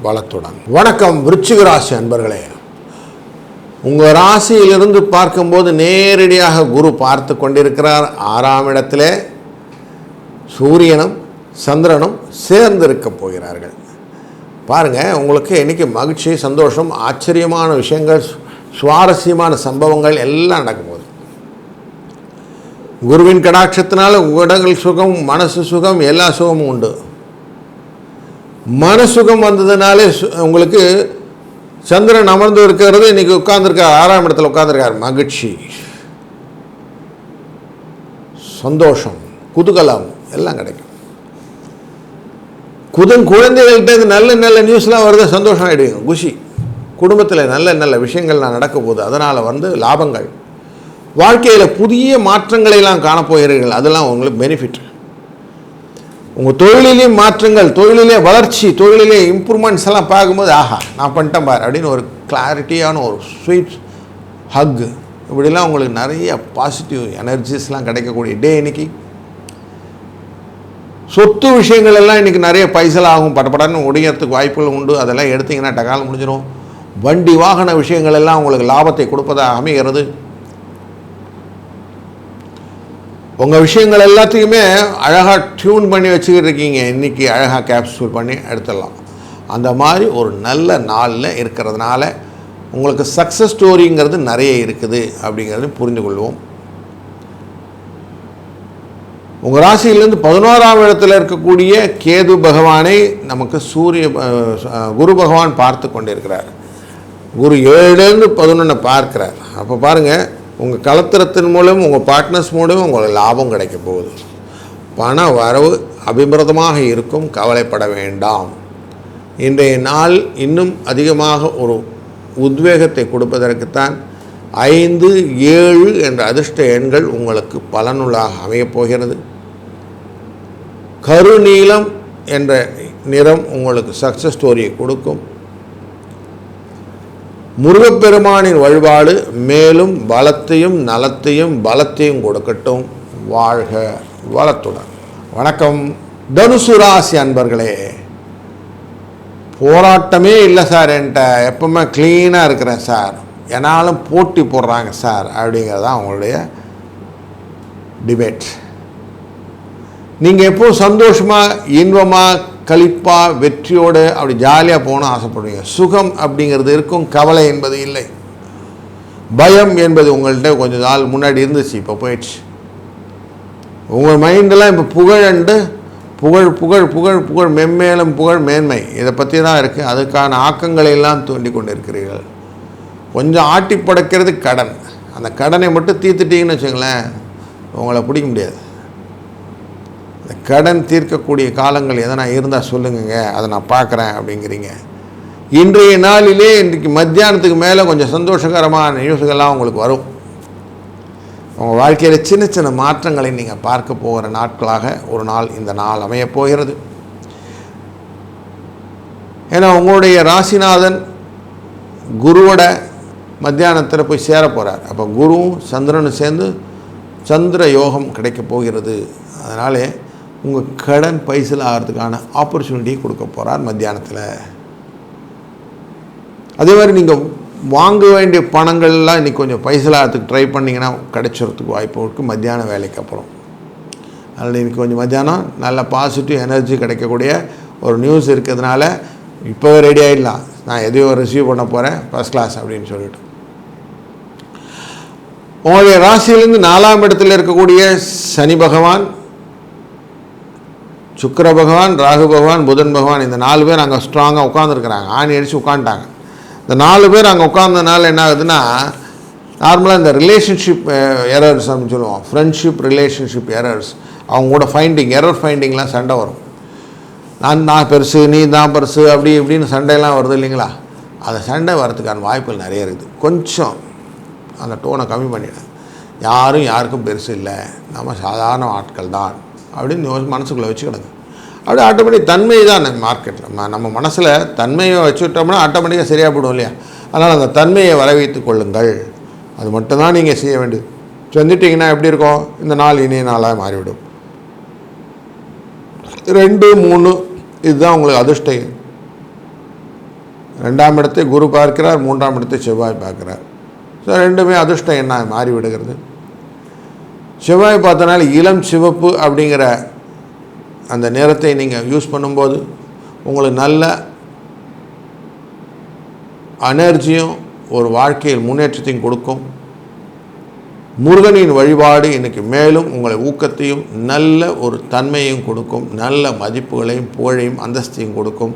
வளத்துடன். வணக்கம் விருச்சிக ராசி அன்பர்களே. உங்கள் ராசியிலிருந்து பார்க்கும்போது நேரடியாக குரு பார்த்து கொண்டிருக்கிறார். 6ஆம் இடத்துல சூரியனும் சந்திரனும் சேர்ந்து இருக்க போகிறார்கள். பாருங்கள், உங்களுக்கு இன்றைக்கி மகிழ்ச்சி, சந்தோஷம், ஆச்சரியமான விஷயங்கள், சுவாரஸ்யமான சம்பவங்கள் எல்லாம் நடக்கும் போது குருவின் கடாட்சத்தினால உடல் சுகம், மனசு சுகம், எல்லா சுகமும் உண்டு. மனசுகம் வந்ததுனாலே உங்களுக்கு சந்திரன் அமர்ந்து இருக்கிறது. இன்றைக்கி உட்கார்ந்துருக்கார், 6ஆம் இடத்துல உட்கார்ந்துருக்கார். மகிழ்ச்சி, சந்தோஷம், குதூகலம் எல்லாம் கிடைக்கும். குழந்தைகள்கிட்ட நல்ல நியூஸ்லாம் வருது, சந்தோஷம் ஆகிடுவீங்க, குஷி. குடும்பத்தில் நல்ல விஷயங்கள்லாம் நடக்க போகுது. அதனால் லாபங்கள், வாழ்க்கையில் புதிய மாற்றங்களையெல்லாம் காணப்போகிறீர்கள். அதெல்லாம் உங்களுக்கு பெனிஃபிட். உங்கள் தொழிலே மாற்றங்கள், தொழிலே வளர்ச்சி, தொழிலே இம்ப்ரூவ்மெண்ட்ஸ் எல்லாம் பார்க்கும்போது ஆஹா நான் பண்ணிட்டேன் பார் அப்படின்னு ஒரு கிளாரிட்டியான ஒரு ஸ்வீட் ஹக், இப்படிலாம் உங்களுக்கு நிறைய பாசிட்டிவ் எனர்ஜிஸ்லாம் கிடைக்கக்கூடிய டே இன்னைக்கு. சொத்து விஷயங்கள் எல்லாம் இன்றைக்கி நிறைய பைசல் ஆகும், படப்படன்னு ஒடிக்கிறதுக்கு வாய்ப்புகள் உண்டு. அதெல்லாம் எடுத்திங்கன்னா டக்கால் முடிஞ்சிடும். வண்டி வாகன விஷயங்கள் எல்லாம் உங்களுக்கு லாபத்தை கொடுப்பதாக அமைகிறது. உங்கள் விஷயங்கள் எல்லாத்தையுமே அழகாக டியூன் பண்ணி வச்சுக்கிட்டு இருக்கீங்க. இன்றைக்கி அழகாக கேப்சூல் பண்ணி எடுத்துடலாம். அந்த மாதிரி ஒரு நல்ல நாளில் இருக்கிறதுனால உங்களுக்கு சக்ஸஸ் ஸ்டோரிங்கிறது நிறைய இருக்குது அப்படிங்கிறது புரிந்து கொள்வோம். உங்கள் ராசியிலேருந்து 11ஆம் இடத்துல இருக்கக்கூடிய கேது பகவானை நமக்கு குரு பகவான் பார்த்து கொண்டிருக்கிறார். குரு 7லேருந்து 11 பார்க்கிறார். அப்போ பாருங்கள், உங்கள் கலத்திரத்தின் மூலம் உங்கள் பார்ட்னர்ஸ் மூலம் உங்களுக்கு லாபம் கிடைக்க போகுது. பண வரவு அபிமிரதமாக இருக்கும், கவலைப்பட வேண்டாம். இன்றைய நாள் இன்னும் அதிகமாக ஒரு உத்வேகத்தை கொடுப்பதற்குத்தான் 5, 7 என்ற அதிர்ஷ்ட எண்கள் உங்களுக்கு பலனுள்ளாக அமையப் போகிறது. கருநீலம் என்ற நிறம் உங்களுக்கு சக்ஸஸ் ஸ்டோரியை கொடுக்கும். முருகப்பெருமானின் வழிபாடு மேலும் பலத்தையும் நலத்தையும் பலத்தையும் கொடுக்கட்டும். வாழ்க வளத்துடன். வணக்கம் தனுசு ராசி அன்பர்களே. போராட்டமே இல்லை சார், என்கிட்ட எப்பவுமே க்ளீனாக இருக்கிறேன் சார், என்னாலும் போட்டி போடுறாங்க சார் அப்படிங்கிறது தான் அவங்களுடைய டிபேட். நீங்கள் எப்போவும் சந்தோஷமாக இன்பமாக களிப்பாக வெற்றியோடு அப்படி ஜாலியாக போகணும் ஆசைப்படுவீங்க. சுகம் அப்படிங்கிறது இருக்கும், கவலை என்பது இல்லை. பயம் என்பது உங்கள்கிட்ட கொஞ்சம் நாள் முன்னாடி இருந்துச்சு, இப்போ போயிடுச்சு. உங்கள் மைண்டெல்லாம் இப்போ புகழண்டு புகழ் புகழ் புகழ் புகழ் மென்மேலும் புகழ் மேன்மை இதை பற்றி தான் இருக்குது. அதுக்கான ஆக்கங்களை எல்லாம் தூண்டி கொண்டு இருக்கிறீர்கள். கொஞ்சம் ஆட்டி படைக்கிறது கடன். அந்த கடனை மட்டும் தீர்த்துட்டீங்கன்னு வச்சுங்களேன், உங்களை பிடிக்க முடியாது. அந்த கடன் தீர்க்கக்கூடிய காலங்கள் எதனா இருந்தால் சொல்லுங்க, அதை நான் பார்க்குறேன் அப்படிங்கிறீங்க. இன்றைய நாளிலே இன்றைக்கு மத்தியானத்துக்கு மேலே கொஞ்சம் சந்தோஷகரமான நியூஸ்கள்லாம் உங்களுக்கு வரும். உங்கள் வாழ்க்கையில் சின்ன சின்ன மாற்றங்களை நீங்கள் பார்க்க போகிற நாட்களாக ஒரு நாள் இந்த நாள் அமையப் போகிறது. ஏன்னா உங்களுடைய ராசிநாதன் குருவோட மத்தியானத்தில் போய் சேர போகிறார். அப்போ குருவும் சந்திரனும் சேர்ந்து சந்திர யோகம் கிடைக்க போகிறது. அதனாலே உங்கள் கடன் பைசல் ஆகிறதுக்கான ஆப்பர்ச்சுனிட்டியை கொடுக்க போகிறார் மத்தியானத்தில். அதே மாதிரி நீங்கள் வாங்க வேண்டிய பணங்கள்லாம் இன்றைக்கி கொஞ்சம் பைசலாகிறதுக்கு ட்ரை பண்ணிங்கன்னா கிடைச்சிறதுக்கு வாய்ப்பு இருக்குது மத்தியான வேலைக்கு அப்புறம். அதனால் இன்றைக்கி கொஞ்சம் மத்தியானம் நல்ல பாசிட்டிவ் எனர்ஜி கிடைக்கக்கூடிய ஒரு நியூஸ் இருக்கிறதுனால இப்போவே ரெடி ஆகிடலாம். நான் எதையோ ரிசீவ் பண்ண போகிறேன் ஃபர்ஸ்ட் கிளாஸ் அப்படின்னு சொல்லிட்டு. உங்களுடைய ராசியிலேருந்து 4ஆம் இடத்தில் இருக்கக்கூடிய சனி பகவான், சுக்கிர பகவான், ராகு பகவான், புதன் பகவான், இந்த 4 பேர் அங்கே ஸ்ட்ராங்காக உட்காந்துருக்குறாங்க. ஆணி அடித்து உட்காந்துட்டாங்க. இந்த 4 பேர் அங்கே உட்கார்ந்ததுனால என்ன ஆகுதுன்னா, நார்மலாக இந்த ரிலேஷன்ஷிப் எரர்ஸ் அப்படின்னு சொல்லுவோம், ஃப்ரெண்ட்ஷிப் ரிலேஷன்ஷிப் எரர்ஸ், அவங்க கூட எரர் ஃபைண்டிங்லாம் சண்டை வரும். நான் பெருசு நீ தான் பெருசு அப்படி இப்படின்னு சண்டையெல்லாம் வருது இல்லைங்களா. அந்த சண்டை வரதுக்கான வாய்ப்புகள் நிறைய இருக்குது. கொஞ்சம் அந்த டோனை கம்மி பண்ணிவிடும். யாரும் யாருக்கும் பெருசு இல்லை, நம்ம சாதாரண ஆட்கள் தான் அப்படின்னு மனசுக்குள்ளே வச்சுக்கிடுங்க. அப்படியே ஆட்டோமேட்டிக் தன்மை தான் மார்க்கெட்டில் நம்ம மனசில் தன்மையை வச்சுக்கிட்டோம்னா ஆட்டோமேட்டிக்காக சரியாக போடும் இல்லையா. அதனால் அந்த தன்மையை வரவைத்து கொள்ளுங்கள். அது மட்டும்தான் நீங்கள் செய்ய வேண்டியது. செஞ்சிட்டிங்கன்னா எப்படி இருக்கும், இந்த நாள் இனிய நாளாக மாறிவிடும். 2, 3 இதுதான் உங்களுக்கு அதிர்ஷ்டம். 2ஆம் இடத்தை குரு பார்க்கிறார், 3ஆம் இடத்தை செவ்வாய் பார்க்கிறார். ஸோ ரெண்டுமே அதிர்ஷ்டம் என்ன மாறிவிடுகிறது. செவ்வாய் பார்த்தனால இளம் சிவப்பு அப்படிங்கிற அந்த நேரத்தை நீங்கள் யூஸ் பண்ணும்போது உங்களுக்கு நல்ல எனர்ஜியும் ஒரு வாழ்க்கையில் முன்னேற்றத்தையும் கொடுக்கும். முருகனின் வழிபாடு இன்றைக்கி மேலும் உங்களை ஊக்கத்தையும் நல்ல ஒரு தன்மையும் கொடுக்கும், நல்ல மதிப்புகளையும் புகழையும் அந்தஸ்தையும் கொடுக்கும்.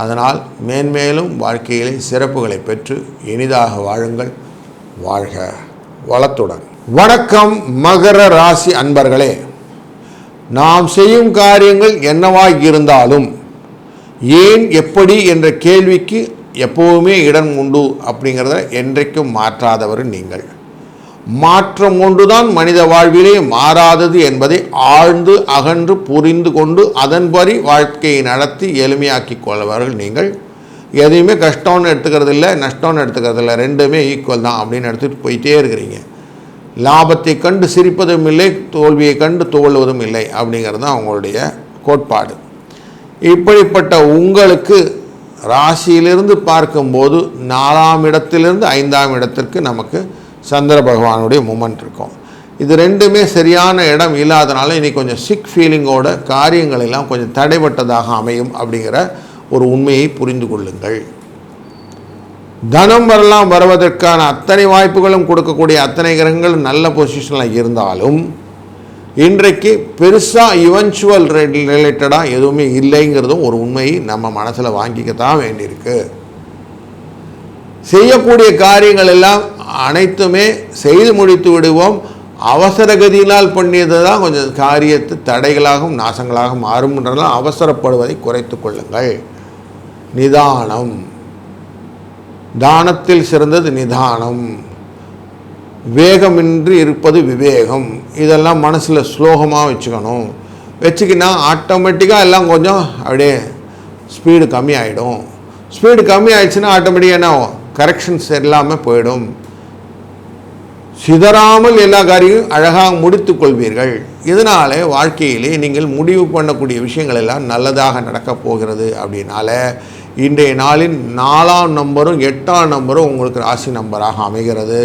அதனால் மேன்மேலும் வாழ்க்கையிலே சிறப்புகளை பெற்று இனிதாக வாழுங்கள். வாழ்க வளத்துடன். வணக்கம் மகர ராசி அன்பர்களே. நாம் செய்யும் காரியங்கள் என்னவாக இருந்தாலும் ஏன் எப்படி என்ற கேள்விக்கு எப்போவுமே இடம் உண்டு அப்படிங்கிறத என்றைக்கும் மாற்றாதவர் நீங்கள். மாற்றம் ஒன்றுதான் மனித வாழ்விலே மாறாதது என்பதை ஆழ்ந்து அகன்று புரிந்து கொண்டு அதன்படி வாழ்க்கையை நடத்தி எளிமையாக்கி கொள்வார்கள் நீங்கள். எதையுமே கஷ்டம்னு எடுத்துக்கிறது இல்லை, நஷ்டம்னு எடுத்துக்கிறது இல்லை, ரெண்டுமே ஈக்குவல் தான் அப்படின்னு எடுத்துகிட்டு போயிட்டே இருக்கிறீங்க. லாபத்தை கண்டு சிரிப்பதும் இல்லை, தோல்வியை கண்டு துவள்வதும் இல்லை அப்படிங்கிறது தான் அவங்களுடைய கோட்பாடு. இப்படிப்பட்ட உங்களுக்கு ராசியிலிருந்து பார்க்கும்போது 4ஆம் இடத்திலிருந்து 5ஆம் இடத்திற்கு நமக்கு சந்திர பகவானுடைய மூமெண்ட் இருக்கும். இது ரெண்டுமே சரியான இடம் இல்லாதனால இன்றைக்கி கொஞ்சம் சிக் ஃபீலிங்கோட காரியங்கள் எல்லாம் கொஞ்சம் தடைபட்டதாக அமையும் அப்படிங்கிற ஒரு உண்மையை புரிந்து கொள்ளுங்கள். தனம் வரலாம் வருவதற்கான அத்தனை வாய்ப்புகளும் கொடுக்கக்கூடிய அத்தனை கிரகங்களும் நல்ல பொசிஷனில் இருந்தாலும் இன்றைக்கு பெருசாக இவென்ச்சுவல் ரிலேட்டடாக எதுவுமே இல்லைங்கிறதும் ஒரு உண்மையை நம்ம மனசில் வாங்கிக்கத்தான் வேண்டியிருக்கு. செய்யக்கூடிய காரியங்கள் எல்லாம் அனைத்துமே செய்து முடித்து விடுவோம். அவசரகதியினால் பண்ணியது தான் கொஞ்சம் காரியத்து தடைகளாகவும் நாசங்களாகவும் மாறும்ன்றதால் அவசரப்படுவதை குறைத்து கொள்ளுங்கள். நிதானம், தானத்தில் சிறந்தது நிதானம், வேகமின்றி இருப்பது விவேகம். இதெல்லாம் மனசில் ஸ்லோகமாக வச்சுக்கினா ஆட்டோமேட்டிக்காக எல்லாம் கொஞ்சம் அப்படியே ஸ்பீடு கம்மி ஆகிடும். ஸ்பீடு கம்மி ஆகிடுச்சுன்னா ஆட்டோமேட்டிக்காக என்ன ஆகும், கரெக்ஷன்ஸ் எல்லாமே போயிடும். சிதறாமல் எல்லா காரியமும் அழகாக முடித்து கொள்வீர்கள். இதனாலே வாழ்க்கையிலே நீங்கள் முடிவு பண்ணக்கூடிய விஷயங்கள் எல்லாம் நல்லதாக நடக்கப் போகிறது. அப்படின்னால இன்றைய நாளின் 4ஆம் நம்பரும் 8ஆம் நம்பரும் உங்களுக்கு ராசி நம்பராக அமைகிறது.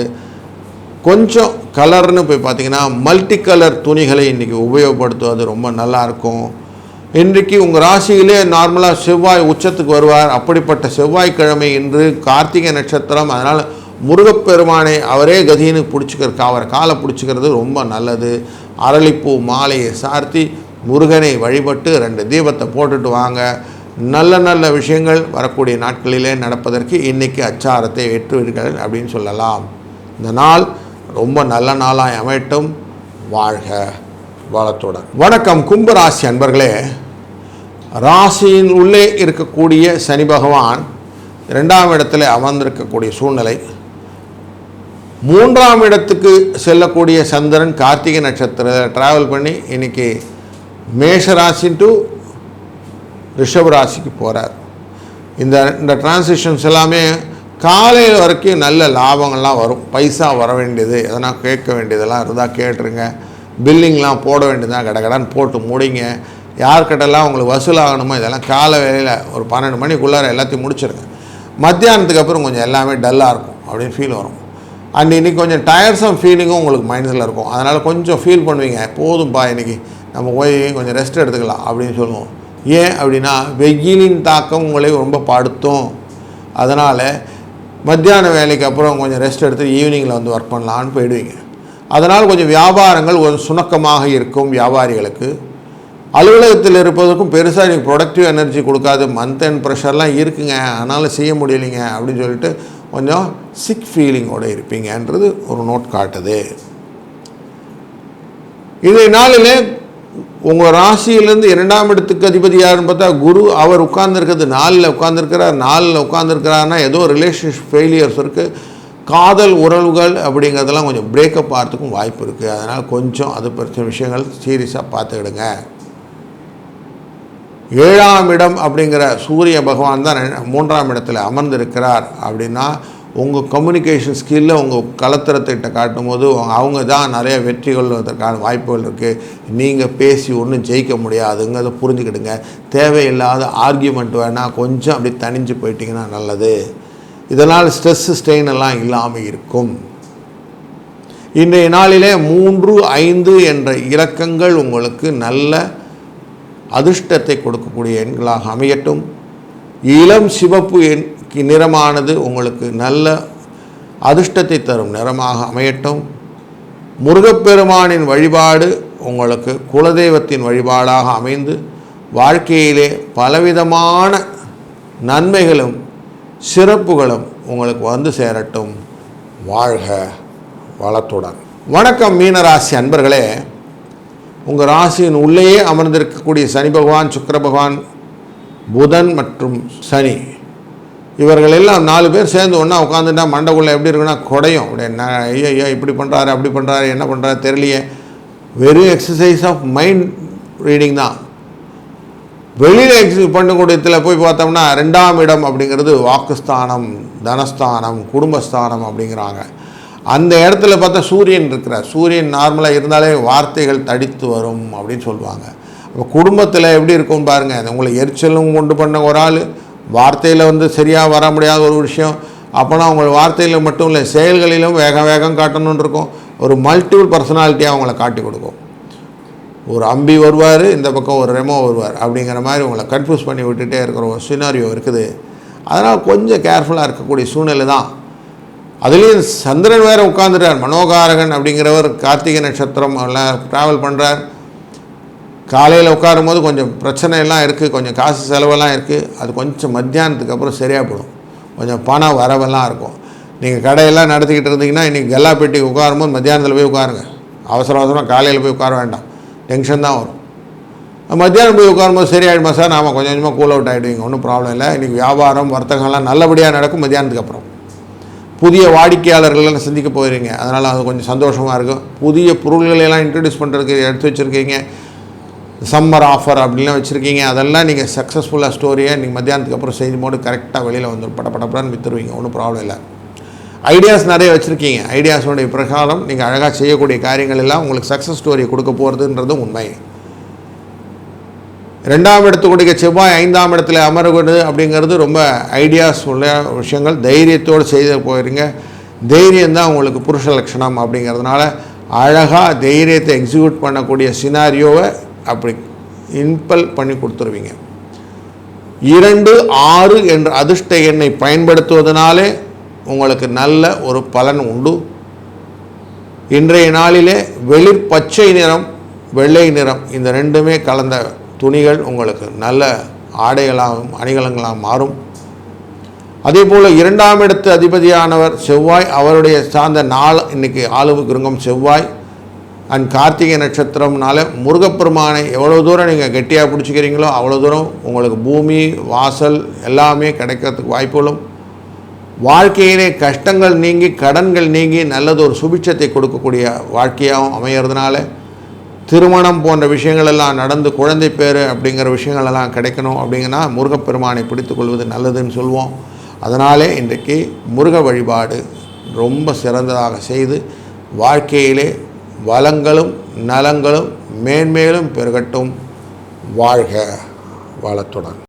கொஞ்சம் கலர்னு போய் பார்த்திங்கன்னா மல்டி கலர் துணிகளை இன்றைக்கி உபயோகப்படுத்துவது ரொம்ப நல்லாயிருக்கும். இன்றைக்கு உங்கள் ராசியிலே நார்மலாக செவ்வாய் உச்சத்துக்கு வருவார். அப்படிப்பட்ட செவ்வாய்க்கிழமை இன்று கார்த்திகை நட்சத்திரம். அதனால் முருகப்பெருமானை அவரே கதின்னு பிடிச்சிக்கிறதுக்கு அவரை காலை பிடிச்சிக்கிறது ரொம்ப நல்லது. அரளிப்பூ மாலையை சார்த்தி முருகனை வழிபட்டு 2 தீபத்தை போட்டுட்டு வாங்க. நல்ல நல்ல விஷயங்கள் வரக்கூடிய நாட்களிலே நடப்பதற்கு இன்றைக்கி அச்சாரத்தை ஏற்றுவீர்கள் அப்படின்னு சொல்லலாம். இந்த நாள் ரொம்ப நல்ல நாளாக அமையட்டும். வாழ்க வளத்துடன். வணக்கம் கும்பராசி அன்பர்களே. ராசியின் உள்ளே இருக்கக்கூடிய சனி பகவான் 2ஆம் இடத்துல அமர்ந்திருக்கக்கூடிய சூழ்நிலை, 3ஆம் இடத்துக்கு செல்லக்கூடிய சந்திரன் கார்த்திகை நட்சத்திரத்தில் ட்ராவல் பண்ணி இன்றைக்கி மேஷ ராசி டு ரிஷப ராசிக்கு போகிறார். இந்த டிரான்சிஷன்ஸ் எல்லாமே காலையில் வரைக்கும் நல்ல லாபங்கள்லாம் வரும். பைசா வர வேண்டியது எதனா கேட்க வேண்டியதெல்லாம் இருந்தால் கேட்டுருங்க. பில்லிங்லாம் போட வேண்டியதான் கடகடான்னு போட்டு முடிங்க. யார்கிட்டலாம் உங்களுக்கு வசூலாகணுமோ இதெல்லாம் காலை வேலையில் ஒரு 12 மணிக்குள்ளார எல்லாத்தையும் முடிச்சிருங்க. மத்தியானத்துக்கு அப்புறம் கொஞ்சம் எல்லாமே டல்லாக இருக்கும் அப்படின்னு ஃபீல் வரும். அண்ட் இன்றைக்கி கொஞ்சம் டயர்ஸம் ஃபீலிங்கும் உங்களுக்கு மைண்டில் இருக்கும். அதனால் கொஞ்சம் ஃபீல் பண்ணுவீங்க, போதும்பா இன்றைக்கி நம்ம போய் கொஞ்சம் ரெஸ்ட் எடுத்துக்கலாம் அப்படின்னு சொல்லுவோம். ஏன் அப்படின்னா வெயிலின் தாக்கம் உங்களை ரொம்ப படுத்தும். அதனால் மத்தியான வேலைக்கு அப்புறம் கொஞ்சம் ரெஸ்ட் எடுத்து ஈவினிங்கில் வந்து ஒர்க் பண்ணலான்னு போயிடுவீங்க. அதனால் கொஞ்சம் வியாபாரங்கள் கொஞ்சம் சுணக்கமாக இருக்கும். வியாபாரிகளுக்கு அலுவலகத்தில் இருப்பதற்கும் பெருசாக நீங்கள் ப்ரொடக்டிவ் எனர்ஜி கொடுக்காது. மந்த் அண்ட் ப்ரெஷர்லாம் இருக்குங்க, அதனால் செய்ய முடியலைங்க அப்படின்னு சொல்லிட்டு கொஞ்சம் சிக் ஃபீலிங்கோடு இருப்பீங்கன்றது ஒரு நோட் காட்டுது. இந்த நாளிலே உங்கள் ராசியிலேருந்து 2ஆம் இடத்துக்கு அதிபதி யாருன்னு பார்த்தா குரு. அவர் உட்கார்ந்துருக்கிறது 4ல் உட்கார்ந்துருக்கிறார். 4ல் உட்கார்ந்துருக்கிறாருன்னா ஏதோ ரிலேஷன்ஷிப் ஃபெயிலியர்ஸ் இருக்குது. காதல் உறவுகள் அப்படிங்கிறதெல்லாம் கொஞ்சம் பிரேக்கப் ஆகிறதுக்கும் வாய்ப்பு இருக்குது. அதனால் கொஞ்சம் அது பற்றிய விஷயங்கள் சீரியஸாக பார்த்துக்கிடுங்க. 7ஆம் இடம் அப்படிங்கிற சூரிய பகவான் தான் 3ஆம் இடத்துல அமர்ந்திருக்கிறார். அப்படின்னா உங்கள் கம்யூனிகேஷன் ஸ்கில்ல உங்கள் கலத்திரத்திட்ட காட்டும் போது அவங்க தான் நிறைய வெற்றி கொள்வதற்கான வாய்ப்புகள் இருக்குது. நீங்கள் பேசி ஒன்றும் ஜெயிக்க முடியாதுங்கிறத புரிஞ்சுக்கிடுங்க. தேவையில்லாத ஆர்கியூமெண்ட் வேணால் கொஞ்சம் அப்படி தனிஞ்சு போயிட்டிங்கன்னா நல்லது. இதனால் ஸ்ட்ரெஸ் ஸ்ட்ரெயின் எல்லாம் இல்லாமல் இருக்கும். இன்றைய நாளிலே 3, 5 என்ற இலக்கங்கள் உங்களுக்கு நல்ல அதிர்ஷ்டத்தை கொடுக்கக்கூடிய எண்களாக அமையட்டும். இளம் சிவப்பு நிறமானது உங்களுக்கு நல்ல அதிர்ஷ்டத்தை தரும் நிறமாக அமையட்டும். முருகப்பெருமானின் வழிபாடு உங்களுக்கு குலதெய்வத்தின் வழிபாடாக அமைந்து வாழ்க்கையிலே பலவிதமான நன்மைகளும் சிறப்புகளும் உங்களுக்கு வந்து சேரட்டும். வாழ்க வளத்துடன். வணக்கம் மீனராசி அன்பர்களே. உங்கள் ராசியின் உள்ளேயே அமர்ந்திருக்கக்கூடிய சனி பகவான், சுக்கிர பகவான், புதன் மற்றும் சனி இவர்கள் எல்லாம் 4 பேர் சேர்ந்து ஒன்றா உட்காந்துட்டா மண்டக்குள்ளே எப்படி இருக்குன்னா குடையும். அப்படியே ஐயோ இப்படி பண்ணுறாரு அப்படி பண்ணுறாரு என்ன பண்ணுறாரு தெரியலையே. வெறும் எக்ஸசைஸ் ஆஃப் மைண்ட் ரீடிங் தான். வெளியில் பண்ணக்கூடியத்தில் போய் பார்த்தோம்னா 2ஆம் இடம் அப்படிங்கிறது வாக்குஸ்தானம், தனஸ்தானம், குடும்பஸ்தானம் அப்படிங்கிறாங்க. அந்த இடத்துல பார்த்தா சூரியன் இருக்கிறார். சூரியன் நார்மலாக இருந்தாலே வார்த்தைகள் தடித்து வரும் அப்படின்னு சொல்லுவாங்க. இப்போ குடும்பத்தில் எப்படி இருக்கும் பாருங்கள், அது உங்களை எரிச்சலும் கொண்டு பண்ண ஒரு ஆள், வார்த்தையில் சரியாக வர முடியாத ஒரு விஷயம். அப்போனா உங்கள் வார்த்தையில் மட்டும் இல்லை, செயல்களிலும் வேகம் காட்டணுன்னு இருக்கும். ஒரு மல்டிபிள் பர்சனாலிட்டியாக அவங்கள காட்டி கொடுக்கும். ஒரு அம்பி வருவார், இந்த பக்கம் ஒரு ரெமோ வருவார், அப்படிங்கிற மாதிரி உங்களை கன்ஃபியூஸ் பண்ணி விட்டுகிட்டே இருக்கிற ஒரு சினாரியோ இருக்குது. அதனால் கொஞ்சம் கேர்ஃபுல்லாக இருக்கக்கூடிய சூழ்நிலை தான். அதுலேயும் சந்திரன் வேறு உட்காந்துட்டார். மனோகாரகன் அப்படிங்கிறவர் கார்த்திகை நட்சத்திரம் எல்லாம் ட்ராவல் பண்ணுறார். காலையில் உட்காரும் போது கொஞ்சம் பிரச்சனையெல்லாம் இருக்குது, கொஞ்சம் காசு செலவெல்லாம் இருக்குது. அது கொஞ்சம் மத்தியானத்துக்கு அப்புறம் சரியாக போடும். கொஞ்சம் பணம் வரவெல்லாம் இருக்கும். நீங்கள் கடையெல்லாம் நடத்திக்கிட்டு இருந்தீங்கன்னா இன்றைக்கி கல்லாப்பேட்டி உட்காரும்போது மத்தியானத்தில் போய் உட்காருங்க. அவசரமாக காலையில் போய் உட்கார வேண்டாம், டென்ஷன் தான் வரும். மத்தியானம் போய் உட்காரும்போது சரியாயிடுமா சார்? நாம் கொஞ்சம் கொஞ்சமாக கூல் அவுட் ஆகிடுவீங்க, ஒன்றும் ப்ராப்ளம் இல்லை. இன்றைக்கி வியாபாரம் வர்த்தகம்லாம் நல்லபடியாக நடக்கும். மத்தியானத்துக்கு அப்புறம் புதிய வாடிக்கையாளர்களெல்லாம் சந்திக்க போகிறீங்க, அதனால் அது கொஞ்சம் சந்தோஷமாக இருக்கும். புதிய பொருள்களெல்லாம் இன்ட்ரடியூஸ் பண்ணுறதுக்கு எடுத்து வச்சுருக்கீங்க, சம்மர் ஆஃபர் அப்படின்லாம் வச்சுருக்கீங்க. அதெல்லாம் நீங்கள் சக்ஸஸ்ஃபுல்லாக ஸ்டோரியை நீங்கள் மத்தியானத்துக்கு அப்புறம் செய்து போது கரெக்டாக வெளியில் வந்துடும், படப்படப்படான்னு விற்றுருவீங்க, ஒன்றும் ப்ராப்ளம் இல்லை. ஐடியாஸ் நிறைய வச்சுருக்கீங்க. ஐடியாஸோடைய பிரகாரம் நீங்கள் அழகாக செய்யக்கூடிய காரியங்கள் எல்லாம் உங்களுக்கு சக்ஸஸ் ஸ்டோரியை கொடுக்க போகிறதுன்றதும் உண்மை. 2ஆம் இடத்துக்குடைய செவ்வாய் 5ஆம் இடத்துல அமர்வது அப்படிங்கிறது ரொம்ப ஐடியாஸ் உள்ள விஷயங்கள். தைரியத்தோடு செய்து போகிறீங்க. தைரியம்தான் உங்களுக்கு புருஷ லட்சணம். அப்படிங்கிறதுனால அழகாக தைரியத்தை எக்ஸிக்யூட் பண்ணக்கூடிய சினாரியோவை அப்படி இம்பல் பண்ணி கொடுத்துருவீங்க. 2, 6 என்ற அதிர்ஷ்ட எண்ணை பயன்படுத்துவதனாலே உங்களுக்கு நல்ல ஒரு பலன் உண்டு. இன்றைய நாளிலே வெளிர் பச்சை நிறம், வெள்ளை நிறம், இந்த ரெண்டுமே கலந்த துணிகள் உங்களுக்கு நல்ல ஆடைகளாகவும் அணிகலங்களாக மாறும். அதே போல் 2ஆம் இடத்து அதிபதியானவர் செவ்வாய், அவருடைய சார்ந்த நாள் இன்றைக்கி ஆளுவு கிரகம் செவ்வாய் அண்ட் கார்த்திகை நட்சத்திரம்னால முருகப்பெருமானை எவ்வளோ தூரம் நீங்கள் கெட்டியாக பிடிச்சிக்கிறீங்களோ அவ்வளோ தூரம் உங்களுக்கு பூமி வாசல் எல்லாமே கிடைக்கிறதுக்கு வாய்ப்புகளும், வாழ்க்கையிலே கஷ்டங்கள் நீங்கி கடன்கள் நீங்கி நல்லது ஒரு சுபிட்சத்தை கொடுக்கக்கூடிய வாழ்க்கையாகவும் அமைகிறதுனால திருமணம் போன்ற விஷயங்கள் எல்லாம் நடந்து குழந்தை பேர் அப்படிங்கிற விஷயங்கள் எல்லாம் கிடைக்கணும். அப்படிங்கன்னா முருகப்பெருமானை பிடித்துக் கொள்வது நல்லதுன்னு சொல்லுவோம். அதனாலே இன்றைக்கு முருக வழிபாடு ரொம்ப சிறந்ததாக செய்து வாழ்க்கையிலே வளங்களும் நலங்களும் மேன்மேலும் பெருகட்டும். வாழ்க வளத்துடன்.